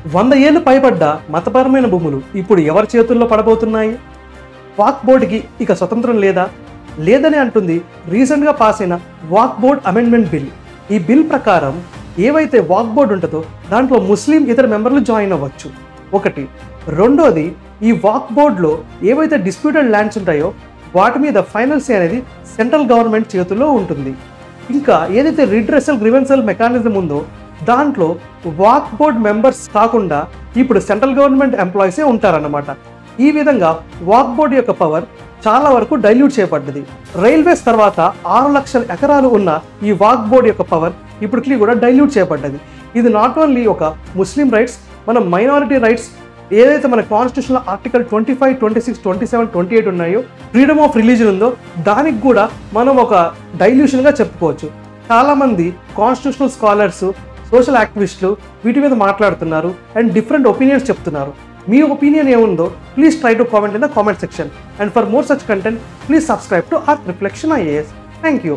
100 ఏళ్లు పైబడ్డ మతపరమైన భూములు ఇప్పుడు ఎవరి చేతుల్లో పడబోతున్నాయి? వాక్ బోర్డుకి ఇక స్వతంత్రం లేదా? లేదని అంటుంది రీసెంట్గా పాస్ అయిన వాక్ బోర్డ్ అమెండ్మెంట్ బిల్. ఈ బిల్ ప్రకారం ఏవైతే వాక్ బోర్డు ఉంటుందో దాంట్లో ముస్లిం ఇతర మెంబర్లు జాయిన్ అవ్వచ్చు. ఒకటి. రెండోది, ఈ వాక్ బోర్డులో ఏవైతే డిస్ప్యూటెడ్ ల్యాండ్స్ ఉంటాయో వాటి మీద ఫైనల్ సే అనేది సెంట్రల్ గవర్నమెంట్ చేతుల్లో ఉంటుంది. ఇంకా ఏదైతే రిడ్రెసల్ గ్రీవెన్సల్ మెకానిజం ఉందో దాంట్లో వాక్ బోర్డ్ మెంబర్స్ కాకుండా ఇప్పుడు సెంట్రల్ గవర్నమెంట్ ఎంప్లాయీసే ఉంటారన్నమాట. ఈ విధంగా వాక్ బోర్డు యొక్క పవర్ చాలా వరకు డైల్యూట్ చేయబడ్డది. రైల్వేస్ తర్వాత 6 లక్షల ఎకరాలు ఉన్న ఈ వాక్ బోర్డు యొక్క పవర్ ఇప్పటికీ కూడా డైల్యూట్ చేయబడ్డది. ఇది నాట్ ఓన్లీ ఒక ముస్లిం రైట్స్, మన మైనారిటీ రైట్స్ ఏదైతే మన కాన్స్టిట్యూషన్లో ఆర్టికల్ 25, 26, 27, 28 ఉన్నాయో, ఫ్రీడమ్ ఆఫ్ రిలీజన్ ఉందో దానికి కూడా మనం ఒక డైల్యూషన్గా చెప్పుకోవచ్చు. చాలామంది కాన్స్టిట్యూషనల్ స్కాలర్స్, సోషల్ యాక్టివిస్టులు వీటి మీద మాట్లాడుతున్నారు అండ్ డిఫరెంట్ ఒపీనియన్స్ చెప్తున్నారు. మీ ఒపీనియన్ ఏముందో please try to comment in the comment section. And for more such content please subscribe to art reflection IAS. Thank you.